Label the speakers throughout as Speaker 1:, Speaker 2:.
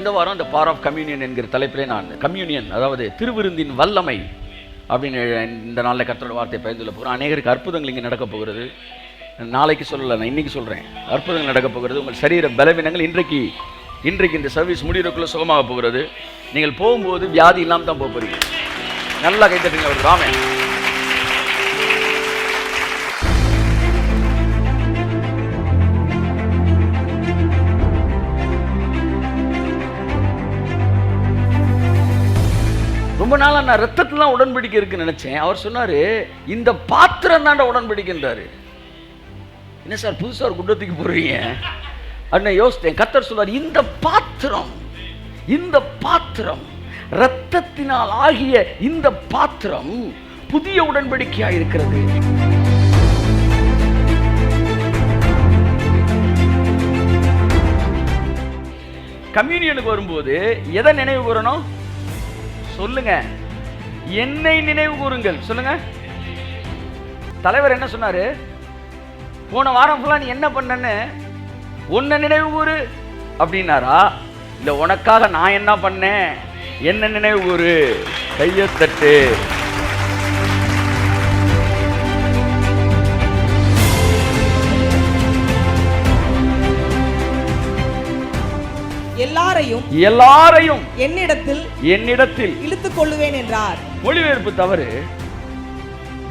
Speaker 1: இந்த வாரம் இந்த பவர் ஆஃப் கம்யூனியன் என்கிற தலைப்பிலே நான் கம்யூனியன், அதாவது திருவிருந்தின் வல்லமை அப்படின்னு இந்த நாளில் கர்த்தரோட வார்த்தையை பகிர்ந்துள்ள போகிறோம். அநேகருக்கு அற்புதங்கள் இங்கே நடக்க போகிறது. நாளைக்கு சொல்லலை, நான் இன்றைக்கி சொல்கிறேன். அற்புதங்கள் நடக்க போகிறது. உங்கள் சரீர பலவீனங்கள் இன்றைக்கு இந்த சர்வீஸ் முடிகிறதுக்குள்ளே சுகமாக போகிறது. நீங்கள் போகும்போது வியாதி இல்லாமல் தான் போக போகிறீங்க. நல்லா கைத்தட்டுங்க அவர் ராமே. ரொம்ப நாளாக நான் ரத்தத்துலாம் உடன்படிக்கை இருக்குன்னு நினச்சேன். அவர் சொன்னார், இந்த பாத்திரம் தாண்ட உடன்படிக்கின்றாரு. என்ன சார் புதுசாக ஒரு குண்டத்துக்கு போடுறீங்க அப்படின்னு யோசித்தேன். கர்த்தர் சொல்வார், இந்த பாத்திரம் இரத்தத்தினால் ஆகிய இந்த பாத்திரம் புதிய உடன்படிக்கையாக இருக்கிறது. கம்யூனியனுக்கு வரும்போது எதை நினைவு கூறணும் சொல்லுங்க? என்னை நினைவு கூறுங்கள். சொல்லுங்க. தலைவர் என்ன சொன்னாரு? போன வாரம் ஃபுல்லா நீ என்ன பண்ணன்னு உன்னை நினைவு கூறு அப்படின்னாரா? இல்ல உனக்காக நான் என்ன பண்ணேன் என்ன நினைவு கூறு? கையை தட்டு. எல்லாரையும் என்னிடத்தில் இழுத்துக் கொள்ளுவேன் என்றார். மொழிபெயர்ப்பு தவறு.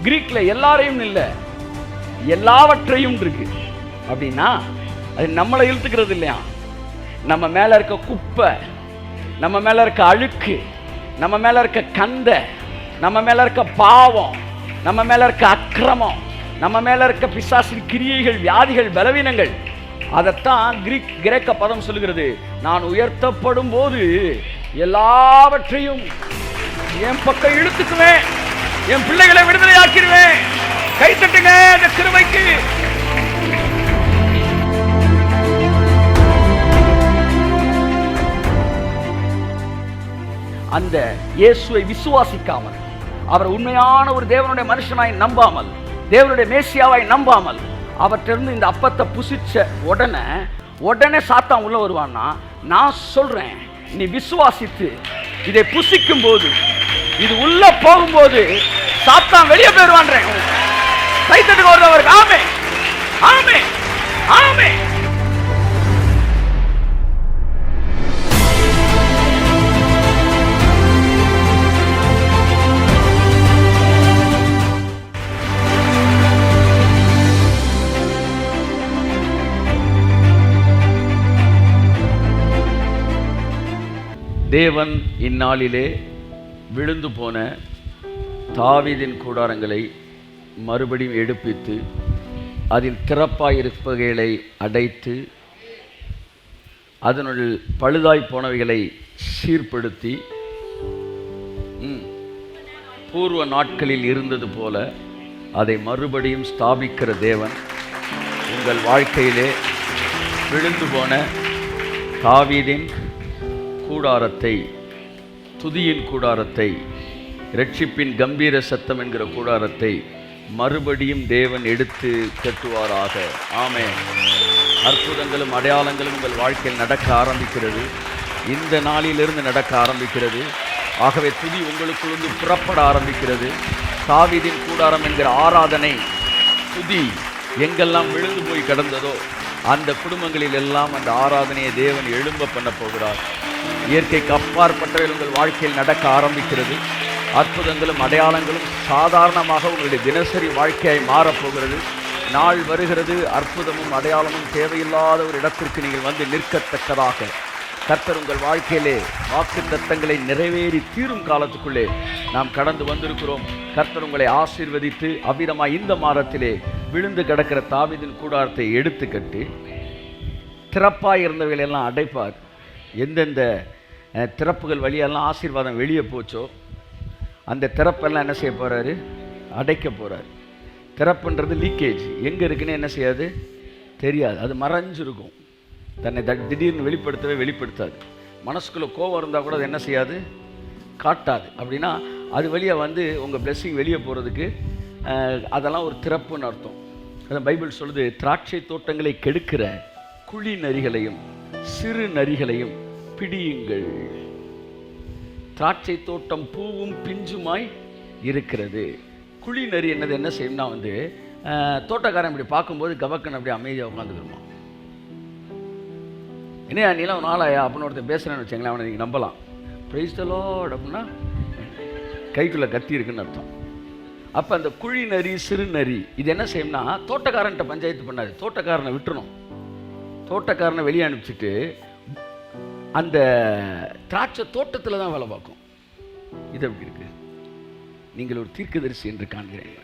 Speaker 1: கிரீக்ல எல்லாரையும் இல்ல, எல்லாவற்றையும் இருக்கு. அப்படின்னா அது நம்மளை இழுத்துக்கிறது இல்லையா? நம்ம மேல இருக்க குப்பை, நம்ம மேல இருக்க அழுக்கு, நம்ம மேல இருக்க கந்த, நம்ம மேல இருக்க பாவம், நம்ம மேல இருக்க அக்கிரமம், நம்ம மேல இருக்க பிசாசின் கிரியைகள், வியாதிகள், பலவீனங்கள், அதைத்தான் கிரேக்க பதம் சொல்லுகிறது. நான் உயர்த்தப்படும் போது எல்லாவற்றையும் என் பக்கம் இழுத்துக்குவேன், என் பிள்ளைகளை விடுதலை ஆக்கிடுவேன். கை தட்டுங்க அந்த கிருபைக்கு. அந்த இயேசுவை விசுவாசிக்காமல், அவர் உண்மையான ஒரு தேவனுடைய மனுஷனாய் நம்பாமல், தேவனுடைய மேசியாவாய் நம்பாமல், அவற்றிலிருந்து இந்த அப்பத்தை புசிச்ச உடனே சாத்தான் உள்ள வருவான்னா, நான் சொல்றேன், நீ விசுவாசித்து இதை புசிக்கும் போது, இது உள்ள போகும்போது சாத்தான் வெளியே போயிடுவான். கைத்தட்டுக்கு வருவதற்கு ஆமே ஆமே ஆமே. தேவன் இந்நாளிலே விழுந்து போன தாவீதின் கூடாரங்களை மறுபடியும் எடுப்பித்து, அதில் திறப்பாயிருப்பவைகளை அடைத்து, அதனுள் பழுதாய் போனவைகளை சீர்படுத்தி, பூர்வ நாட்களில் இருந்தது போல அதை மறுபடியும் ஸ்தாபிக்கிற தேவன் உங்கள் வாழ்க்கையிலே விழுந்து போன தாவீதின் கூடாரத்தை, துதியின் கூடாரத்தை, இரட்சிப்பின் கம்பீர சத்தம் என்கிற கூடாரத்தை மறுபடியும் தேவன் எடுத்து கட்டுவாராக. ஆமென். அற்புதங்களும் அடையாளங்களும் உங்கள் வாழ்க்கையில் நடக்க ஆரம்பிக்கிறது. இந்த நாளிலிருந்து நடக்க ஆரம்பிக்கிறது. ஆகவே துதி உங்களுக்குள்ளிருந்து புறப்பட ஆரம்பிக்கிறது. தாவீதின் கூடாரம் என்கிற ஆராதனை, துதி எங்கெல்லாம் விழுந்து போய் கிடந்ததோ அந்த குடும்பங்களில் எல்லாம் அந்த ஆராதனையை தேவன் எழும்ப பண்ண போகிறார். இயற்கைக்கு அப்பாற்பட்டவை உங்கள் வாழ்க்கையில் நடக்க ஆரம்பிக்கிறது. அற்புதங்களும் அடையாளங்களும் சாதாரணமாக உங்களுடைய தினசரி வாழ்க்கையாய் மாறப்போகிறது. நாள் வருகிறது, அற்புதமும் அடையாளமும் தேவையில்லாத ஒரு இடத்திற்கு நீங்கள் வந்து நிற்கத்தக்கதாக கர்த்தர் உங்கள் வாழ்க்கையிலே வாக்குத்தத்தங்களை நிறைவேறி தீரும் காலத்துக்குள்ளே நாம் கடந்து வந்திருக்கிறோம். கர்த்தர் உங்களை ஆசீர்வதித்து அவ்விதமாக இந்த மாதத்திலே விழுந்து கிடக்கிற தாவீதின் கூடாரத்தை எடுத்து கட்டி, திறப்பாக இருந்தவைகளெல்லாம் அடைப்பார். எந்தெந்த திறப்புகள் வழியெல்லாம் ஆசீர்வாதம் வெளியே போச்சோ அந்த திறப்பெல்லாம் என்ன செய்ய போகிறாரு? அடைக்க போகிறார். திறப்புன்றது லீக்கேஜ். எங்கே இருக்குன்னு என்ன செய்யாது? தெரியாது. அது மறைஞ்சிருக்கும். தன்னை திடீர்னு வெளிப்படுத்தாது. மனசுக்குள்ளே கோபம் இருந்தால் கூட அது என்ன செய்யாது? காட்டாது. அப்படின்னா அது வழியாக வந்து உங்கள் பிளெஸ்ஸிங் வெளியே போகிறதுக்கு அதெல்லாம் ஒரு திறப்புன்னு அர்த்தம். அதான் பைபிள் சொல்லுது, திராட்சை தோட்டங்களை கெடுக்கிற குழி நரிகளையும் சிறு நரிகளையும் பிடியுங்கள். திராட்சை தோட்டம் பூவும் பிஞ்சுமாய் இருக்கிறது. குழி நரி என்ன செய்யும்னா தோட்டக்காரன் இப்படி பார்க்கும்போது கவக்கன் அப்படி அமைதியாக உட்காந்துக்கிறோமா. என்னையா நீலாம் ஒரு நாளாயா அப்படின்னு ஒருத்தர் பேசுகிறேன்னு வச்சுங்களேன், அவனை நீங்கள் நம்பலாம். பிரைஸ் தி லார்ட் அப்படின்னா கைக்குள்ளே கத்தி இருக்குன்னு அர்த்தம். அப்போ அந்த குழி நரி சிறு நரி இது என்ன செய்யும்னா தோட்டக்காரன்ட்ட பஞ்சாயத்து பண்ணாது, தோட்டக்காரனை விட்டுணும். தோட்டக்காரனை வெளியே அனுப்பிச்சிட்டு அந்த திராட்சை தோட்டத்தில் தான் வேலை பார்க்கும். இது எப்படி இருக்கு? நீங்கள் ஒரு தீர்க்கதரிசி என்று காண்கிறேன்.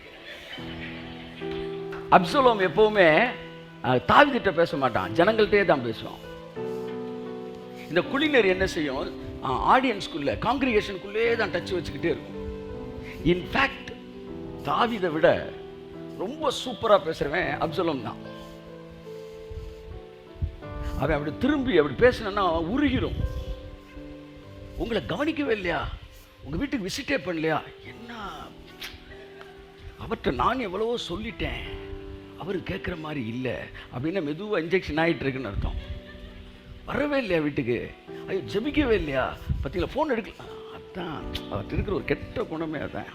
Speaker 1: அப்சலோம் எப்பவுமே தாவீதுகிட்ட பேச மாட்டான், ஜனங்கள்கிட்டே தான் பேசுவான். இந்த குழிநெறி என்ன செய்யும், ஆடியன்ஸ்குள்ள காங்கிரிகேஷனுக்குள்ளே தான் டச் வச்சுக்கிட்டே இருக்கும். இன்ஃபேக்ட் தாவீதை விட ரொம்ப சூப்பராக பேசுறவன் அப்சலோம் தான். அவன் அப்படி திரும்பி அப்படி பேசினா உருகிடும். உங்களை கவனிக்கவே இல்லையா, உங்க வீட்டுக்கு விசிட்டே பண்ணலையா, என்ன அவர்கிட்ட நான் எவ்வளவோ சொல்லிட்டேன், அவர் கேட்குற மாதிரி இல்லை அப்படின்னா மெதுவாக இன்ஜெக்ஷன் ஆகிட்டு இருக்குன்னு அர்த்தம். வரவே இல்லையா வீட்டுக்கு, ஐயோ ஜெபிக்கவே இல்லையா, பார்த்தீங்களா ஃபோன் எடுக்கலாம், அதுதான் அவர்கிட்ட இருக்கிற ஒரு கெட்ட குணமே அதான்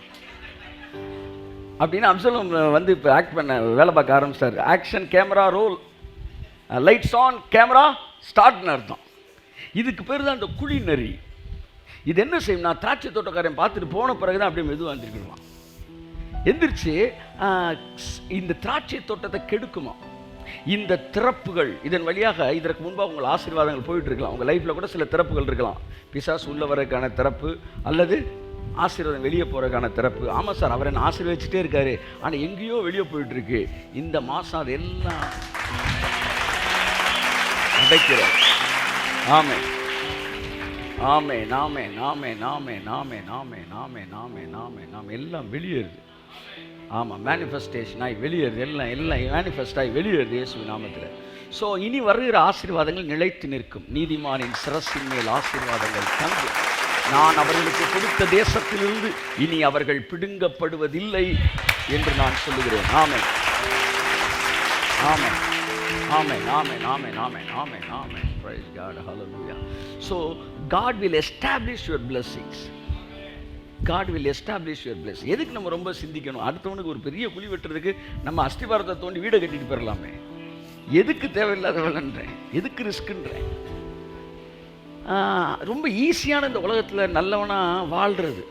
Speaker 1: அப்படின்னு அப்சலோம் இப்போ ஆக்ட் பண்ண வேலை பார்க்க ஆரம்பிச்சார். Action camera roll, lights on camera ஸ்டார்ட்னு அர்த்தம். இதுக்கு பேர் தான் இந்த குழி நரி. இது என்ன செய்யும்னா திராட்சை தோட்டக்காரன் பார்த்துட்டு போன பிறகு தான் அப்படியே மெதுவாக வந்துருக்கணுமா, எந்திரிச்சு இந்த திராட்சை தோட்டத்தை கெடுக்குமா. இந்த திறப்புகள் இதன் வழியாக இதற்கு முன்பாக உங்கள் ஆசீர்வாதங்கள் போயிட்டு இருக்கலாம். உங்கள் லைஃப்பில் கூட சில திறப்புகள் இருக்கலாம். பிசாசு உள்ள வரதுக்கான திறப்பு அல்லது ஆசீர்வாதம் வெளியே போகிறதுக்கான திறப்பு. ஆமாம் சார், அவர் என்ன ஆசீர்வதிச்சுட்டே இருக்காரு, ஆனால் எங்கேயோ வெளியே போயிட்டு இருக்கு. இந்த மாதம் அது எல்லாம் அடைக்கிறார். ஆமே ஆமே நாமே நாமே நாமே நாமே நாமே நாமே நாமே நாமே நாமே எல்லாம் வெளியேறுது. ஆமாம், மேனிஃபெஸ்டேஷன் ஆகி வெளியேறுது, எல்லாம் எல்லாம் மேனிஃபெஸ்ட் ஆகி வெளியேறுது இயேசு நாமத்தில். ஸோ இனி வருகிற ஆசீர்வாதங்கள் நிலைத்து நிற்கும். நீதிமானின் சிரசின் மேல் ஆசீர்வாதங்கள் தங்கு. நான் அவர்களுக்கு கொடுத்த தேசத்திலிருந்து இனி அவர்கள் பிடுங்கப்படுவதில்லை என்று நான் சொல்லுகிறேன். ஆமென் ஆமென் ஆமென் ஆமென் ஆமென் ஆமென் ஆமென் ஆமென். Praise God, hallelujah. So God will establish your blessings. God will establish your blessing. எதுக்கு நம்ம ரொம்ப சிந்திக்கணும்? அடுத்தவனுக்கு ஒரு பெரிய குழி வெட்டுறதுக்கு நம்ம அஸ்திவாரத்தை தோண்டி வீடை கட்டிட்டு போயிடலாமே. எதுக்கு தேவையில்லாத வேலைன்றேன், எதுக்கு ரிஸ்க்குன்றேன். ரொம்ப ஈஸியான இந்த உலகத்தில் நல்லவனா வாழ்கிறது,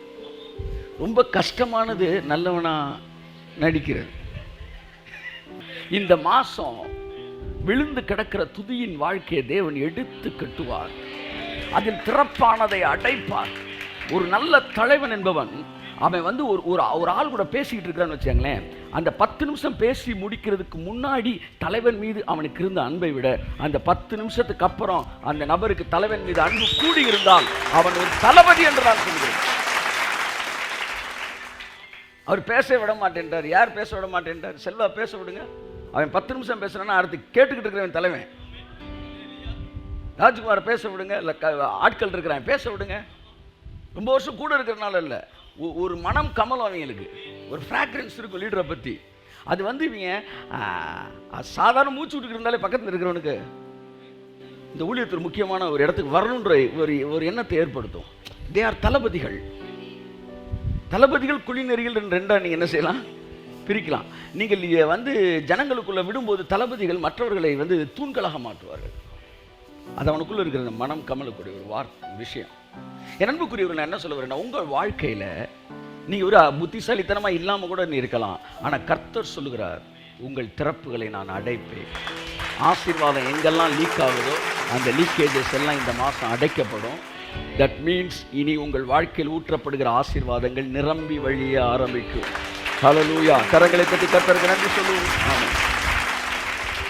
Speaker 1: ரொம்ப கஷ்டமானது நல்லவனா நடிக்கிறது. இந்த மாதம் விழுந்து கிடக்கிற துதியின் வாழ்க்கையை தேவன் எடுத்து கட்டுவார், அதில் திறப்பானதை அடைப்பார். ஒரு நல்ல தலைவன் என்பவன் அவன் ஒரு ஆள் கூட பேசிக்கிட்டு இருக்கிறான்னு வச்சாங்களேன், அந்த 10 நிமிஷம் பேசி முடிக்கிறதுக்கு முன்னாடி தலைவன் மீது அவனுக்கு இருந்த அன்பை விட அந்த 10 நிமிஷத்துக்கு அப்புறம் அந்த நபருக்கு தலைவன் மீது அன்பு கூடி இருந்தால் அவன் ஒரு தளபதி என்று நான் சொல்கிறேன். அவர் பேச விட மாட்டேன்றார். யார் பேச விட மாட்டேன்றார்? செல்வா பேச விடுங்க. அவன் 10 நிமிஷம் பேசுறான்னா அடுத்து கேட்டுக்கிட்டு இருக்கிறவன் தலைவன். ராஜ்குமார் பேச விடுங்க, இல்லை ஆட்கள் இருக்கிறான் பேச விடுங்க. ரொம்ப வருஷம் கூட இருக்கிறனால இல்லை, ஒரு மனம் கமலம் அவங்களுக்கு, ஒரு ஃப்ராக்ரன்ஸ் இருக்கும் லீடரை பற்றி. அது இவங்க சாதாரண மூச்சு விட்டுக்கிட்டு இருந்தாலே பக்கத்தில் இருக்கிறவனுக்கு இந்த ஊழியத்தில் முக்கியமான ஒரு இடத்துக்கு வரணுன்ற ஒரு எண்ணத்தை ஏற்படுத்தும். தே ஆர் தளபதிகள். தளபதிகள் குழிநெறிகள் ரெண்டாக நீங்கள் என்ன செய்யலாம், பிரிக்கலாம். நீங்கள் ஜனங்களுக்குள்ள விடும்போது தளபதிகள் மற்றவர்களை தூண்களாக மாற்றுவார்கள். அது அவனுக்குள்ள இருக்கிற மனம் கமலக்கூடிய ஒரு விஷயம். என் அன்புக்குரியவர்கள், நான் என்ன சொல்ல வரேன்னா, உங்கள் வாழ்க்கையில் நீங்கள் ஒரு புத்திசாலித்தனமாக இல்லாமல் கூட இருக்கலாம், ஆனால் கர்த்தர் சொல்லுகிறார், உங்கள் திறப்புகளை நான் அடைப்பேன். ஆசீர்வாதம் எங்கெல்லாம் லீக் ஆகுதோ அந்த லீக்கேஜஸ் எல்லாம் இந்த மாதம் அடைக்கப்படும். தட் மீன்ஸ் இனி உங்கள் வாழ்க்கையில் ஊற்றப்படுகிற ஆசீர்வாதங்கள் நிரம்பி வழிய ஆரம்பிக்கும். ஹல்லேலூயா. கரங்களை தட்டி கர்த்தருக்கு நன்றி சொல்லுவோம். ஆமென்.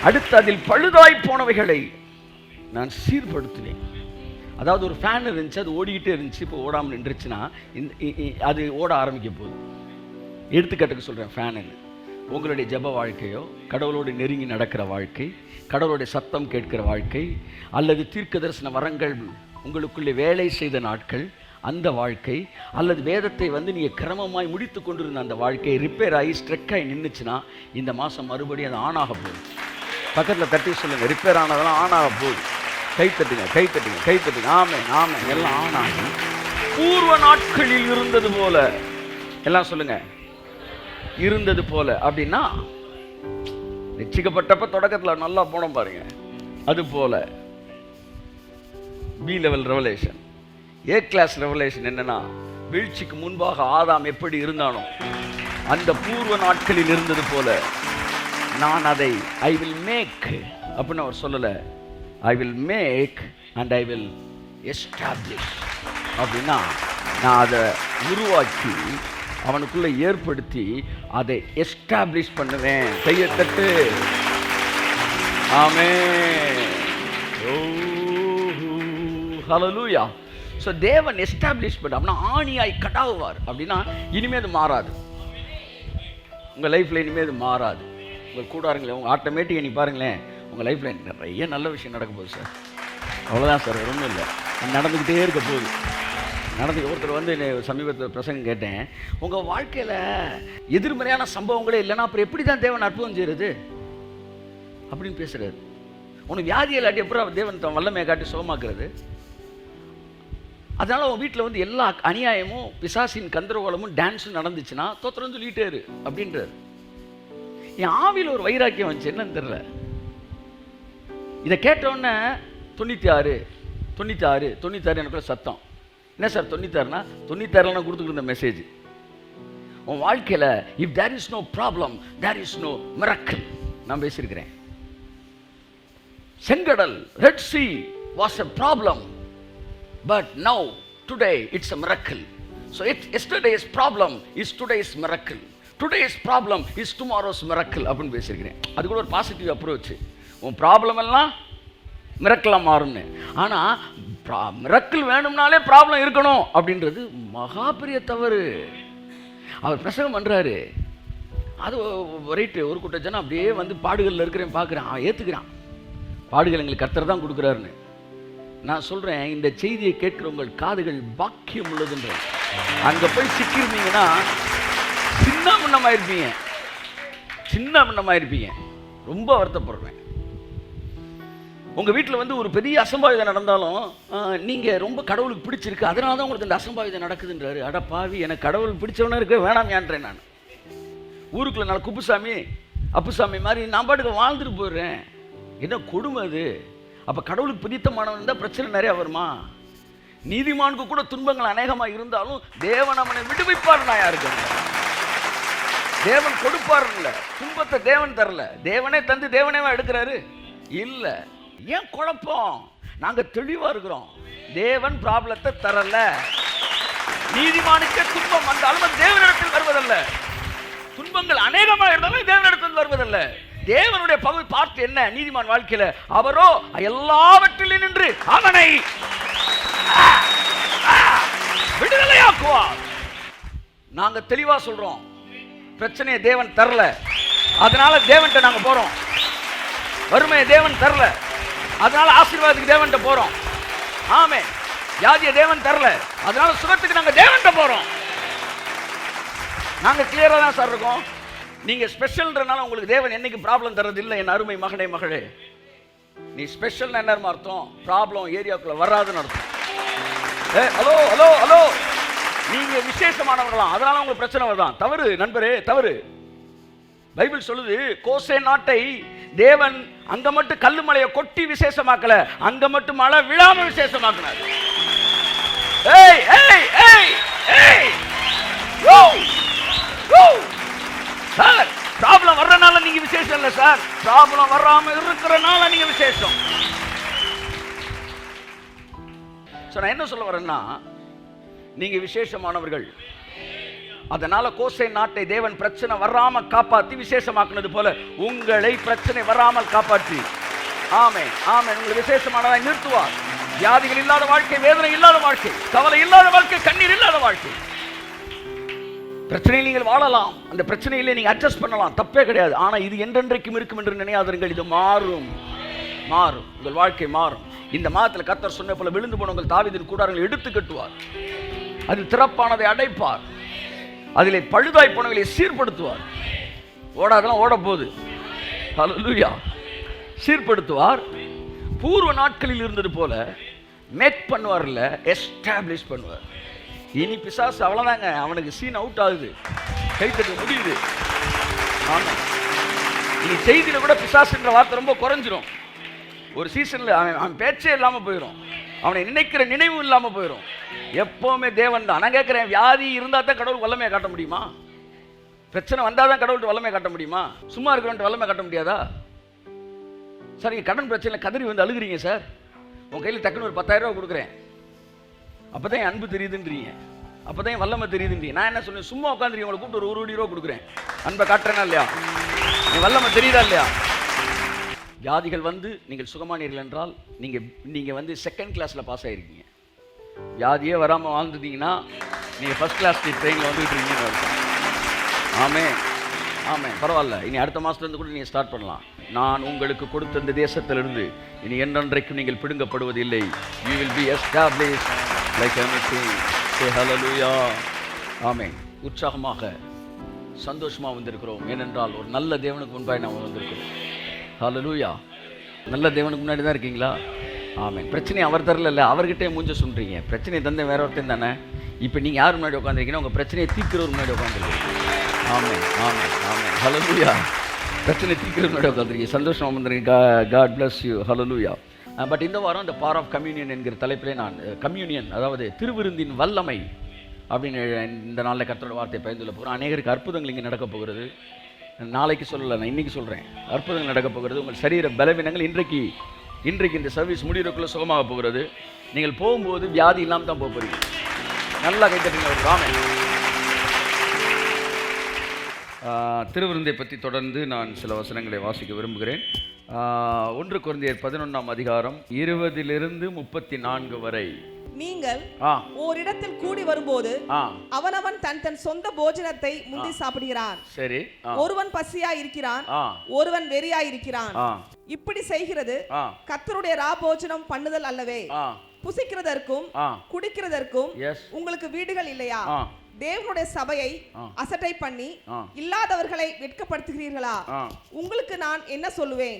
Speaker 1: அடுத்து, அதில் பழுதாய் போனவைகளை நான் சீர்படுத்தினேன். அதாவது ஒரு ஃபேன் இருந்துச்சு, அது ஓடிக்கிட்டே இருந்துச்சு, இப்போ ஓடாமல் நின்றுச்சுன்னா அது ஓட ஆரம்பிக்க போகுது. எடுத்துக்காட்டுக்கு சொல்கிறேன் ஃபேனுன்னு. உங்களுடைய ஜெப வாழ்க்கையோ, கடவுளோடு நெருங்கி நடக்கிற வாழ்க்கை, கடவுளுடைய சத்தம் கேட்கிற வாழ்க்கை, அல்லது தீர்க்க தரிசன வரங்கள் உங்களுக்குள்ளே வேலை செய்த நாட்கள் அந்த வாழ்க்கை, அல்லது வேதத்தை நீங்கள் கிரமமாய் முடித்து கொண்டிருந்த அந்த வாழ்க்கை ரிப்பேர் ஆகி ஸ்ட்ரெக்காகி நின்றுச்சுன்னா இந்த மாதம் மறுபடியும் அது ஆணாக போகுது. பக்கத்தில் தட்டி சொல்லுங்கள், ரிப்பேர் ஆனதெல்லாம் ஆணாக போகுது. கை தட்டுங்க, கை தட்டுங்க, கை தட்டுங்க. ஆமென், ஆமென். எல்லாம் ஆனாகி பூர்வ நாட்களில் இருந்தது போல, எல்லாம் சொல்லுங்க, இருந்தது போல. அப்படின்னா ரட்சிக்கப்பட்டப்ப தொடக்கத்தில் நல்லா போனோம் பாருங்க, அது போல. B level revelation. A class revelation என்னன்னா, வீழ்ச்சிக்கு முன்பாக ஆதாம் எப்படி இருந்தானோ அந்த பூர்வ நாட்களில் இருந்தது போல நான் அதை ஐ வில் மேக் அப்படின்னு அவர் சொல்லலை. I will make and I will establish. அப்படின்னா நான் அதை உருவாக்கி அவனுக்குள்ள ஏற்படுத்தி அதை எஸ்டாப்ளிஷ் பண்ணுவேன். கையை தட்டு. ஆமென். ஹல்லேலூயா. ஸோ தேவன் எஸ்டாப்ளிஷ் பண்ண அப்படின்னா ஆணியாய் கடாவுவார். அப்படின்னா இனிமேல் அது மாறாது. உங்கள் லைஃப்பில் இனிமேல் அது மாறாது. உங்கள் கூடாருங்களே, உங்கள் ஆட்டோமேட்டிக்காக நீ பாருங்களேன், உங்கள் லைஃப்பில் நிறைய நல்ல விஷயம் நடக்க போகுது சார். அவ்வளோதான் சார், ஒன்றும் இல்லை, நடந்துக்கிட்டே இருக்க போகுது. ஒருத்தர் வந்து சமீபத்தில் பிரசங்கம் கேட்டேன், உங்கள் வாழ்க்கையில் எதிர்மறையான சம்பவங்களே இல்லைன்னா அப்புறம் எப்படி தான் தேவன் அற்புதம் செய்கிறது அப்படின்னு பேசுகிறாரு. உனக்கு வியாதியை இல்லாட்டி அப்புறம் தேவன் தன் வல்லமையை காட்டி சுகமாக்குறது. அதனால் உன் வீட்டில் வந்து எல்லா அநியாயமும் பிசாசின் கந்தரகோலமும் டான்ஸும் நடந்துச்சுன்னா தோத்திரம் சொல்லிகிட்டே இரு அப்படின்றார். என் ஆவியில் ஒரு வைராக்கியம் வந்துச்சு, என்னன்னு தெரியல. இதை கேட்டோன்னே 96 எனக்குள்ள சத்தம். என்ன சார் 96னா 96 நான் கொடுத்துக்கிற மெசேஜ். உன் வாழ்க்கையில் if there is no problem there is no miracle நான் பேசியிருக்கிறேன். செங்கடல் red sea was a problem, but now today it's a miracle. So yesterday's problem is today's miracle. Today's problem is tomorrow's miracle அப்படின்னு பேசியிருக்கிறேன். அது கூட ஒரு positive approach. உன் problem எல்லாம் மிரக்கலாக மாறும்னு. ஆனால் மிரக்கல் வேணும்னாலே ப்ராப்ளம் இருக்கணும் அப்படின்றது மகா பெரிய தவறு. அவர் பிரசங்கம் பண்ணுறாரு, அது ரைட்டு. ஒரு கூட்ட ஜனம் அப்படியே வந்து பாடுகளில் இருக்கிறேன் பார்க்குறேன், ஏற்றுக்கிறான். பாடுகள் எங்களுக்கு கர்த்தர் தான் கொடுக்குறாருன்னு. நான் சொல்கிறேன், இந்த செய்தியை கேட்கிற உங்கள் காதுகள் பாக்கியம் உள்ளதுன்ற. அங்கே போய் சிக்கிருந்தீங்கன்னா சின்ன பின்னமாயிருப்பீங்க. ரொம்ப வருத்தப்படுறேன். உங்கள் வீட்டில் வந்து ஒரு பெரிய அசம்பாவிதம் நடந்தாலும் நீங்கள் ரொம்ப கடவுளுக்கு பிடிச்சிருக்கு, அதனால தான் உங்களுக்கு இந்த அசம்பாவிதம் நடக்குதுன்றாரு. அட பாவி, எனக்கு கடவுளுக்கு பிடிச்சவனே இருக்க வேணாமேன்றேன். நான் ஊருக்குள்ள நான் குப்புசாமி அப்புசாமி மாதிரி நான் பாட்டுக்கு வாழ்ந்துட்டு போயிடுறேன். என்ன கொடுமை அது. அப்போ கடவுளுக்கு பிடித்தமானவன் இருந்தால் பிரச்சனை நிறையா வருமா? நீதிமானுக்கு கூட துன்பங்கள் அநேகமாக இருந்தாலும் தேவன் அவனை விடுவிப்பார். நான் யாருக்கு தேவன் கொடுப்பார் இல்லை, துன்பத்தை தேவன் தரல. தேவனே தந்து தேவனே எடுக்கிறாரு இல்லை. ஏன் குழப்பம்? நாங்கள் தெளிவாக இருக்கிறோம். தேவன் ப்ராப்ளத்தை தரல. நீதிமானுக்கே துன்பம் வந்தாலும் அது தேவனிடத்தில் வருவதல்ல. துன்பங்கள் அநேகமாக இருந்தாலும் தேவனிடத்தில் வருவதல்ல. தேவனுடைய பகுதி பார்த்து என்ன நீதிமான் வாழ்க்கையில, அவரோ எல்லாவற்றிலும் நின்று அவனை விடுதலையாக்குவார். நாங்க தெளிவா சொல்றோம், பிரச்சனையை தேவன் தரல, அதனால தேவன்கிட்ட நாங்க போறோம். வறுமையை தேவன் தரல, அதனால ஆசீர்வாதத்துக்கு தேவன்கிட்ட போறோம். ஆமென். வியாதியை தேவன் தரல, அதனால சுகத்துக்கு நாங்க தேவன்கிட்ட போறோம். நாங்க கிளியரா தான் சார் இருக்கோம். நீங்க ஸ்பெஷல்ன்றனால உங்களுக்கு தேவன் என்னைக்கு ப்ராப்ளம் தரது இல்லை. என் அருமை மகனே மகளே, நீ ஸ்பெஷல் என்ன அர்த்தம்? ப்ராப்ளம் ஏரியாக்குள்ள வராதுன்னு அர்த்தம். ஹலோ ஹலோ ஹலோ, நீங்க விசேஷமானவர்களாம், அதனால உங்களுக்கு பிரச்சனை வருதான். தவறு நண்பரே, தவறு. பைபிள் சொல்லுது, கோசே நாட்டை தேவன் அங்க மட்டும் கல்லு மலையை கொட்டி விசேஷமாக்கல, அங்க மட்டும் மழை விழாம விசேஷமாக்கினார். ஏய் ஏய் ஏய் ஏய், சார் ப்ராப்ளம் வர்றனால நீங்க விசேஷம் இல்லை சார், ப்ராப்ளம் வராம இருக்கிறனால நீங்க விசேஷம். நான் என்ன சொல்ல வரேன்னா, நீங்க விசேஷமானவர்கள். அதனால கோசை நாட்டை தேவன் பிரச்சனை வராம காப்பாற்றி விசேஷமாக்குனது போல உங்களை பிரச்சனை வராமல் காப்பாற்றி ஆமென் ஆமென் உங்களை விசேஷமானதாய் நிறுத்துவார். வியாதிகள் இல்லாத வாழ்க்கை, வேதனை இல்லாத வாழ்க்கை, கவலை இல்லாத வாழ்க்கை, கண்ணீர் இல்லாத வாழ்க்கை. பிரச்சனையில் நீங்கள் வாழலாம், அந்த பிரச்சனையிலே நீங்க அட்ஜஸ்ட் பண்ணலாம், தப்பே கிடையாது. ஆனா இது என்றென்றைக்கும் இருக்கும் என்று நினையாதீர்கள். இது மாறும், மாறும், உங்கள் வாழ்க்கை மாறும். இந்த மாதத்தில் கர்த்தர் சொன்ன போல விழுந்து போன உங்கள் தாவீதின் கூடாரங்களை எடுத்து கட்டுவார், அதில் திறப்பானதை அடைப்பார், அதிலே பழுதாய் போனவர்களை சீர்படுத்துவார். ஓடாதெல்லாம் ஓட போகுது, ஹல்லேலூயா. சீர்படுத்துவார், பூர்வ நாட்களில் இருந்தது போல மேக் பண்ணுவார்ல, எஸ்டாப்ளிஷ் பண்ணுவார். இனி பிசாசு அவ்வளோதாங்க, அவனுக்கு சீன் அவுட் ஆகுது, கைத்தட்டு முடியுது. ஆமாம், இனி செய்தியில் கூட பிசாசுன்ற வார்த்தை ரொம்ப குறைஞ்சிரும். ஒரு சீசனில் அவன் பேச்சே இல்லாமல் போயிடும், அவனை நினைக்கிற நினைவு இல்லாமல் போயிடும். எப்போவுமே தேவன் தான். நான் கேட்குறேன், வியாதி இருந்தால் தான் கடவுள் வல்லமையை காட்ட முடியுமா? பிரச்சனை வந்தால் தான் கடவுள்கிட்ட வல்லமையை காட்ட முடியுமா? சும்மா இருக்கிறவன்ட்டு வல்லமை காட்ட முடியாதா? சார், நீங்கள் கடன் பிரச்சனையில் கதறி வந்து அழுகுறீங்க சார், உங்கள் கையில் டக்குன்னு ஒரு 10,000 ரூபா கொடுக்குறேன், அப்போ தான் என் அன்பு தெரியுதுன்றீங்க, அப்போ தான் என் வல்லமை தெரியுதுன்றீங்க. நான் என்ன சொன்னேன், சும்மா உட்காந்துருக்கீங்க, உங்களை கூப்பிட்டு ஒரு 1 கோடி ரூபா கொடுக்குறேன், அன்பை காட்டுறேனா இல்லையா? என் வல்லமை தெரியுதா இல்லையா? வியாதிகள் வந்து நீங்கள் சுகமானீர்கள் என்றால் நீங்கள் வந்து செகண்ட் கிளாஸில் பாஸ் ஆகிருக்கீங்க. வியாதியே வராமல் வாழ்ந்துட்டீங்கன்னா நீங்கள் ஃபர்ஸ்ட் கிளாஸ் ட்ரெயினில் வந்துட்டு இருக்கீங்கன்னு அர்த்தம். ஆமே ஆமே, பரவாயில்ல, இனி அடுத்த மாதத்துலேருந்து கூட நீங்கள் ஸ்டார்ட் பண்ணலாம். நான் உங்களுக்கு கொடுத்த இந்த தேசத்திலிருந்து இனி என்றென்றைக்கும் நீங்கள் பிடுங்கப்படுவதில்லை. You will be established like everything. Say hallelujah. Amen. உற்சாகமாக சந்தோஷமாக வந்திருக்கிறோம், ஏனென்றால் ஒரு நல்ல தேவனுக்கு முன்பாக நாம் வந்திருக்கிறோம். ஹல்லேலூயா. நல்ல தேவனுக்கு முன்னாடி தான் இருக்கீங்களா? ஆமென். பிரச்சனை அவர் தரல, அவர்கிட்டே மூஞ்ச சொல்கிறீங்க. பிரச்சனையை தந்த வேற ஒருத்தன் தானே. இப்போ நீங்கள் யார் முன்னாடி உட்காந்துருக்கீங்கன்னா உங்கள் பிரச்சனையை தீர்க்கிறவர் முன்னாடி உட்காந்துருக்கீங்க. ஆமென் ஆமென் ஆமென். ஹல்லேலூயா. பிரச்சனை தீர்க்கிறவர் முன்னாடி உட்காந்துருக்கீங்க, சந்தோஷமாக வந்துருக்கீங்க. God bless you. Hallelujah. But இந்த வாரம் இந்த பவர் ஆஃப் கம்யூனியன் என்கிற தலைப்பிலே நான் கம்யூனியன், அதாவது திருவிருந்தின் வல்லமை அப்படின்னு இந்த நாளில் கர்த்தரோட வார்த்தையை பயந்துள்ள போகிறோம். அநேகருக்கு அற்புதங்கள் இங்கே நடக்க போகிறது. நாளைக்கு சொல்லலை, நான் இன்றைக்கி சொல்கிறேன். அற்புதங்கள் நடக்க போகிறது. உங்கள் சரீர பலவீனங்கள் இன்றைக்கு இந்த சர்வீஸ் முடிகிறதுக்குள்ளே சுகமாக போகிறது. நீங்கள் போகும்போது வியாதி இல்லாமல் தான் போக போகிறீங்க. நல்லா கைத்தட்டுங்க ஒரு ராமன். திருவிருந்தை பற்றி தொடர்ந்து நான் சில வசனங்களை வாசிக்க விரும்புகிறேன். 1 கொரிந்தியர் 11ஆம் அதிகாரம் 20 to 34 வரை.
Speaker 2: நீங்கள் ஓரிடத்தில் கூடி வரும்போது அவனவன் தன் சொந்த போஜனத்தை முந்தி சாப்பிடுகிறான்.
Speaker 1: சரி.
Speaker 2: ஒருவன் பசியா இருக்கிறான், ஒருவன் வெறியா இருக்கிறான். இப்படி செய்கிறது கர்த்தருடைய ராபோஜனம் பண்ணுதல் அல்லவே? புசிக்கிறதற்கும் குடிக்கிறதற்கும் உங்களுக்கு வீடுகள் இல்லையா? தேவனுடைய சபையை அசட்டை பண்ணி இல்லாதவர்களை வெட்கப்படுத்துகிறீர்களா? உங்களுக்கு நான் என்ன சொல்லுவேன்?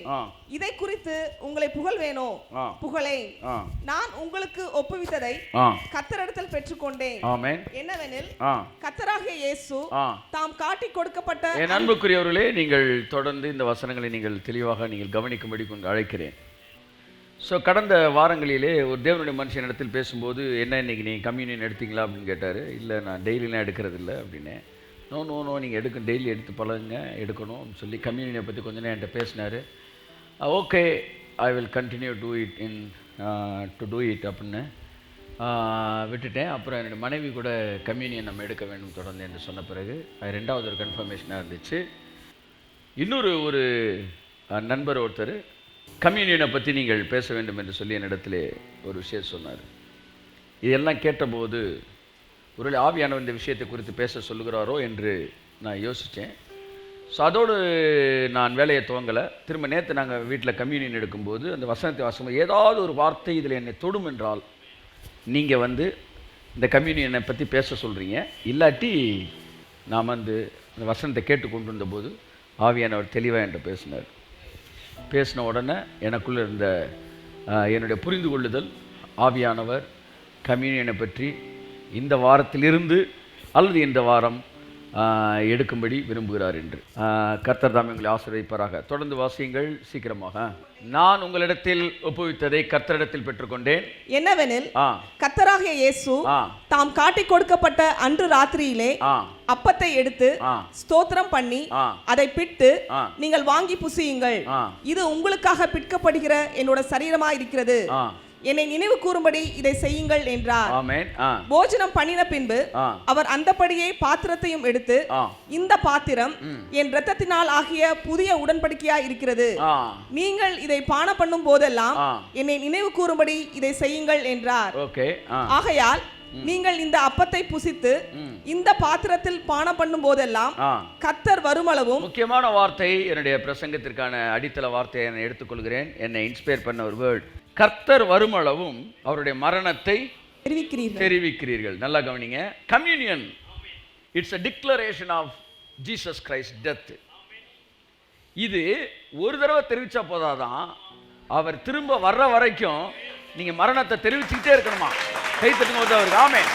Speaker 2: இதை குறித்து உங்களை புகழ்வேனோ? புகழேன். நான் உங்களுக்கு ஒப்புவித்ததை கர்த்தரிடத்தில் பெற்றுக்கொண்டேன். என்னவெனில் கர்த்தராகிய இயேசு தாம் காட்டி கொடுக்கப்பட்ட.
Speaker 1: என் அன்புக்குரியவர்களே, நீங்கள் தொடர்ந்து இந்த வசனங்களை நீங்கள் தெளிவாக நீங்கள் கவனிக்கும்படி கொண்டு அழைக்கிறேன். ஸோ கடந்த வாரங்களிலே ஒரு தேவனுடைய மனுஷனிடத்தில் பேசும்போது, என்ன இன்றைக்கி நீங்கள் கம்யூனியன் எடுத்தீங்களா அப்படின்னு கேட்டார். இல்லை, நான் டெய்லிலாம் எடுக்கிறது இல்லை அப்படின்னு. நோ நீங்கள் டெய்லி எடுத்து பழகுங்க, எடுக்கணும் அப்படின்னு சொல்லி கம்யூனியனை பற்றி கொஞ்ச நேரம் என்கிட்ட பேசினார். Okay, I will continue to do it அப்படின்னு விட்டுட்டேன். அப்புறம் என்னுடைய மனைவி கூட கம்யூனியன் நம்ம எடுக்க வேண்டும் தொடர்ந்து என்று சொன்ன பிறகு அது 2வது ஒரு கன்ஃபர்மேஷனாக இருந்துச்சு. இன்னொரு நண்பர் ஒருத்தர் கம்யூனியனை பற்றி நீங்கள் பேச வேண்டும் என்று சொல்லி என்னிடத்தில் ஒரு விஷயம் சொன்னார். இதெல்லாம் கேட்டபோது ஒரு ஆவியானவர் இந்த விஷயத்தை குறித்து பேச சொல்லுகிறாரோ என்று நான் யோசித்தேன். ஸோ அதோடு நான் வேலையை துவங்கலை. திரும்ப நேற்று நாங்கள் வீட்டில் கம்யூனியன் எடுக்கும்போது அந்த வசனத்தை வாசிக்கும்போது ஏதாவது ஒரு வார்த்தை இதில் என்னை தொடும் என்றால் நீங்கள் இந்த கம்யூனியனை பற்றி பேச சொல்கிறீங்க, இல்லாட்டி நான் இந்த வசனத்தை கேட்டுக்கொண்டு இருந்தபோது ஆவியானவர் தெளிவாக என்கிட்ட பேசின உடனே எனக்குள்ளே இருந்த என்னுடைய புரிந்து கொள்ளுதல், ஆவியானவர் கம்யூனியனை பற்றி இந்த வாரத்திலிருந்து அல்லது இந்த வாரம் எடுக்கும்படி விரும்புகிறார் என்று. கர்த்தர் தாமே உங்களை ஆசீர்வதிப்பாராக. தொடர்ந்து வாசியுங்கள் சீக்கிரமாக. நான் உங்களிடத்தில் ஒப்புவித்ததை கர்த்தரிடத்தில் பெற்றுக்கொண்டேன்.
Speaker 2: என்னவெனில் கர்த்தராகிய இயேசு தாம் காட்டி கொடுக்கப்பட்ட அன்று ராத்திரியிலே அப்பத்தை எடுத்து ஸ்தோத்திரம் பண்ணி அதை பிட்டு, நீங்கள் வாங்கி புசியுங்கள், இது உங்களுக்காக பிற்கப்படுகிற என்னோட சரீரமா இருக்கிறது, என்னை நினைவு கூறும்படி இதை செய்யுங்கள் என்றார். போஜனம் பண்ணின பின்பு அவர் அந்தபடியே பாத்திரத்தையும் எடுத்து, இந்த பாத்திரம் என் இரத்தத்தினால் ஆகிய புதிய உடன்படிக்கையா இருக்கிறது, நீங்கள் இதை பானம் பண்ணும் போதெல்லாம் என்னை நினைவு கூறும்படி இதை செய்யுங்கள் என்றார். ஆகையால் நீங்கள் இந்த அப்பத்தை புசித்து இந்த பாத்திரத்தில் பானம் பண்ணும் போதெல்லாம் கர்த்தர் வருமளவும்.
Speaker 1: முக்கியமான வார்த்தை, என்னுடைய பிரசங்கத்திற்கான அடித்தள வார்த்தையை நான் எடுத்துக்கொள்கிறேன். என்னை இன்ஸ்பயர் பண்ண ஒரு வேர்ட், கர்த்தர் வருமளவும் அவருடைய மரணத்தை தெரிவிக்கிறீர்கள். நல்லா கவனிங்க. Communion, it's a declaration of Jesus Christ death. இது ஒரு தடவை தெரிவிச்சா போதாதான், அவர் திரும்ப வர்ற வரைக்கும் நீங்க மரணத்தை தெரிவிச்சுக்கிட்டே இருக்கணுமா? கை தட்டுங்க அவருக்கு. ஆமென்.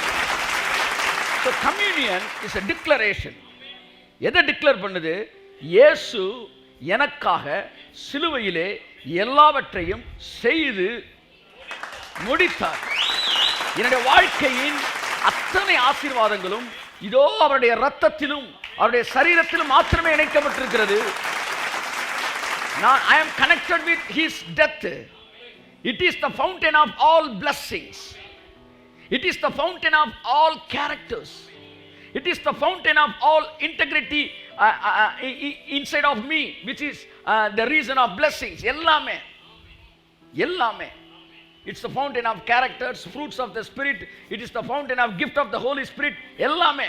Speaker 1: So communion is a declaration. எதை டிக்ளேர் பண்ணுது? இயேசு எனக்காக சிலுவையிலே எல்லாவற்றையும் செய்து முடித்தார். என்னுடைய வாழ்க்கையின் அத்தனை ஆசீர்வாதங்களும் இதோ அவருடைய இரத்தத்திலும் அவருடைய சரீரத்திலும் மாத்திரமே இணைக்கப்பட்டிருக்கிறது. I am connected with his death. It is the fountain of all blessings. It is the fountain of all characters. It is the fountain of all integrity inside of me, which is the reason of blessings. எல்லாமே. It's the fountain of characters, fruits of the spirit. It is the fountain of gift of the Holy Spirit. எல்லாமே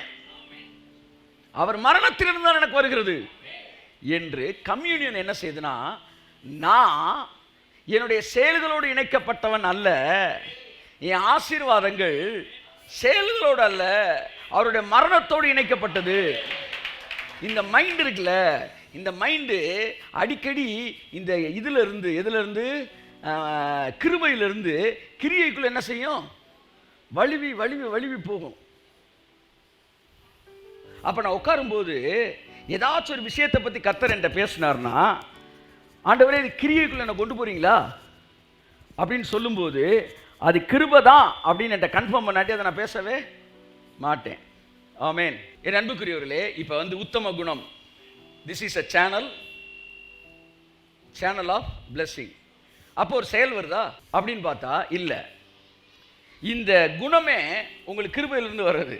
Speaker 1: அவர் மரணத்திலிருந்து தான் எனக்கு வருகிறது என்று communion என்ன செய்யுதுன்னா, நான் என்னுடைய செயல்களோடு இணைக்கப்பட்டவன் அல்ல, என் ஆசீர்வாதங்கள் செயல்களோடு அல்ல, அவருடைய மரணத்தோடு இணைக்கப்பட்டது. இந்த மைண்ட் இருக்குல்ல, இந்த மைண்டு அடிக்கடி இந்த எதுல இருந்து கிருபையிலிருந்து கிரியைக்குள்ள என்ன செய்யும்? வலிவி போகும். அப்ப நான் உட்காரும்போது ஏதாச்சும் ஒரு விஷயத்தை பத்தி கர்த்தர் என்கிட்ட பேசினார்னா, ஆண்டவரே இது கிரியைக்குள்ள என்ன கொண்டு போறீங்களா அப்படின்னு சொல்லும்போது அது கிருபை தான் அப்படின்னு என்கிட்ட கன்ஃபார்ம் பண்ணாட்டி அதை நான் பேசவே மாட்டேன். ஆமென். என் அன்புக்குரியவர்களே, இப்போ உத்தம குணம், this is a channel of blessing. அப்போ ஒரு செயல் வருதா அப்படின்னு பார்த்தா இல்லை. இந்த குணமே உங்களுக்கு கிருபையிலிருந்து வர்றது.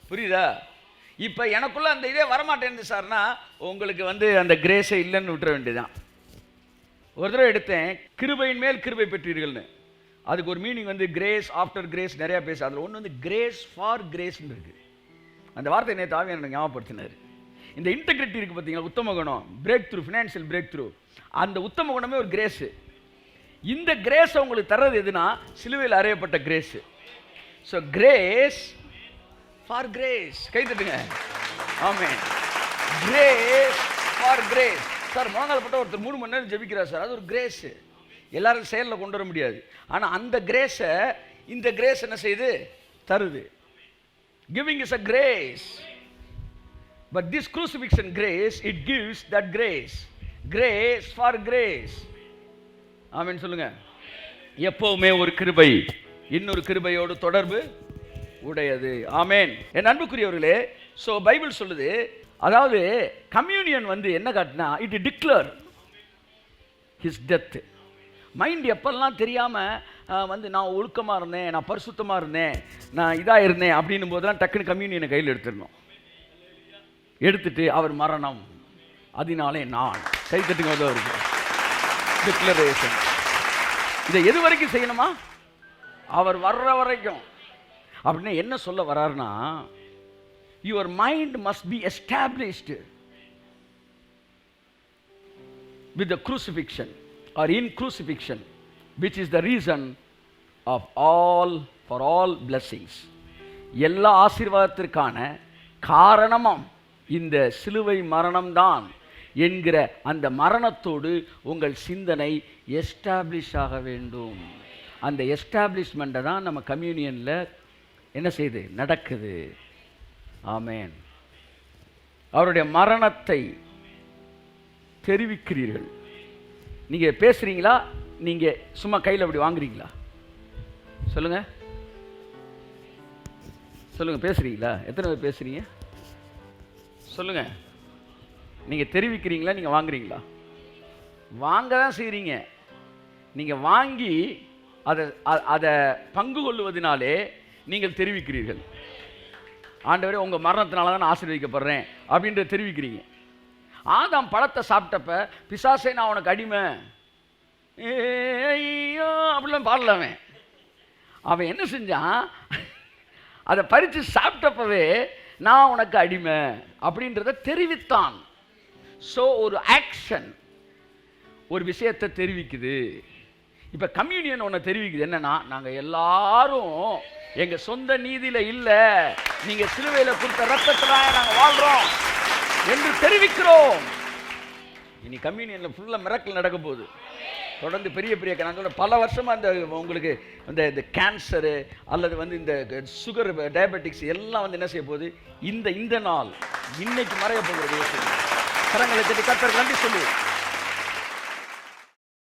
Speaker 1: புரியுதா? இப்போ எனக்குள்ள அந்த இதே வரமாட்டேன் சார்னா உங்களுக்கு அந்த கிரேஸே இல்லைன்னு விட்டுற வேண்டியதான். ஒரு தடவை எடுத்தேன், கிருபையின் மேல் கிருபை பெற்றீர்கள்னு. அதுக்கு ஒரு மீனிங் கிரேஸ் ஆஃப்டர் கிரேஸ் நிறையா பேச. அதில் ஒன்று கிரேஸ் ஃபார் கிரேஸ்ன்னு இருக்கு. அந்த வார்த்தை நேற்று ஆவியானவர் எனக்கு ஞாபகப்படுத்தினார். இந்த இன்டெகிரிட்டி இருக்குது பார்த்தீங்களா, உத்தம குணம், break through, financial break through, அந்த உத்தம குணமே ஒரு கிரேஸு. இந்த கிரேஸ் உங்களுக்கு தர்றது எதுனா சிலுவையில் அறையப்பட்ட grace. So grace for grace. கை தட்டுங்க. Amen. Grace for grace. Sir முழங்கால்பட்ட ஒருத்தர் 3 மணி நேரம் ஜெபிக்கிறார் சார், அது ஒரு கிரேஸு. எல்லாரும் செயலில் கொண்டு வர முடியாது. ஆனால் அந்த கிரேஸை இந்த கிரேஸ் என்ன செய்யுது? தருது. Giving is a grace. But this crucifixion grace, it gives that grace. Grace for grace. ஆமென் சொல்லுங்க. எப்பவுமே ஒரு கிருபை இன்னொரு கிருபையோடு தொடர்பு உடையது. ஆமென். என் அன்புக்குரியவர்களே, ஸோ பைபிள் சொல்லுது, அதாவது கம்யூனியன் என்ன காட்டினா, it declare his death. Mind எப்பெல்லாம் தெரியாமல் நான் ஒழுக்கமாக இருந்தேன், நான் பரிசுத்தமாக இருந்தேன், நான் இதாக இருந்தேன் அப்படின்னும் போதெல்லாம் டக்குன்னு கம்யூனியனை கையில் எடுத்துடணும். எடுத்துட்டு அவர் மரணம் அதனாலே நான். கை தட்டுங்க இருக்கு டிக்ளரேஷன். இதை எது வரைக்கும் செய்யணுமா? அவர் வர்ற வரைக்கும். அப்படின்னு என்ன சொல்ல வர்றாருன்னா, your mind must be established with the crucifixion or in crucifixion, which is the reason of for all blessings. எல்லா ஆசீர்வாதத்திற்கான காரணமும் இந்த சிலுவை மரணம்தான் என்கிற அந்த மரணத்தோடு உங்கள் சிந்தனை எஸ்டாப்ளிஷ் ஆக வேண்டும். அந்த எஸ்டாப்ளிஷ்மெண்ட்டை தான் நம்ம கம்யூனியனில் என்ன செய்யுது? நடக்குது. ஆமென். அவருடைய மரணத்தை தெரிவிக்கிறீர்கள். நீங்கள் பேசுகிறீங்களா? நீங்கள் சும்மா கையில் அப்படி வாங்குறீங்களா? சொல்லுங்கள் சொல்லுங்கள். பேசுகிறீங்களா? எத்தனை பேர் பேசுகிறீங்க? சொல்லுங்கள். நீங்கள் தெரிவிக்கிறீங்களா? நீங்கள் வாங்குறீங்களா? வாங்க தான் செய்கிறீங்க. நீங்கள் வாங்கி அதை பங்கு கொள்வதனாலே நீங்கள் தெரிவிக்கிறீர்கள். ஆண்டவரே உங்கள் மரணத்தினால தான் நான் ஆசீர்வதிக்கப்படுறேன் அப்படின்ற தெரிவிக்கிறீங்க. ஆதாம் பழத்தை சாப்பிட்டப்ப பிசாசே நான் உனக்கு அடிமை ஐயோ அப்படிலாம் பாடலாமே. அவன் என்ன செஞ்சான்? அதை பறித்து சாப்பிட்டப்பவே நான் உனக்கு அடிமை அப்படின்றத தெரிவித்தான். ஸோ ஒரு ஆக்ஷன் ஒரு விஷயத்தை தெரிவிக்குது. இப்போ கம்யூனியன் ஒன்று தெரிவிக்குது. என்னன்னா, நாங்கள் எல்லாரும் எங்கள் சொந்த நீதியில் இல்லை, நீங்கள் சிலுவையில் கொடுத்த ரத்தத்தினால நாங்கள் வாழ்கிறோம் என்று தெரிவிக்கிறோம். இனி கம்யூனியனில் ஃபுல்லாக மிரக்கல் நடக்க போகுது. தொடர்ந்து பெரிய பெரிய நான் சொல்ற பல வருஷமாக இந்த உங்களுக்கு இந்த கேன்சரு அல்லது வந்து இந்த சுகர் டயபெட்டிக்ஸ் எல்லாம் வந்து என்ன செய்ய போகுது, இந்த நாள் இன்னைக்கு மறைய போகிறது. கரங்களை தட்டி கர்த்தருக்கு நன்றி சொல்லு.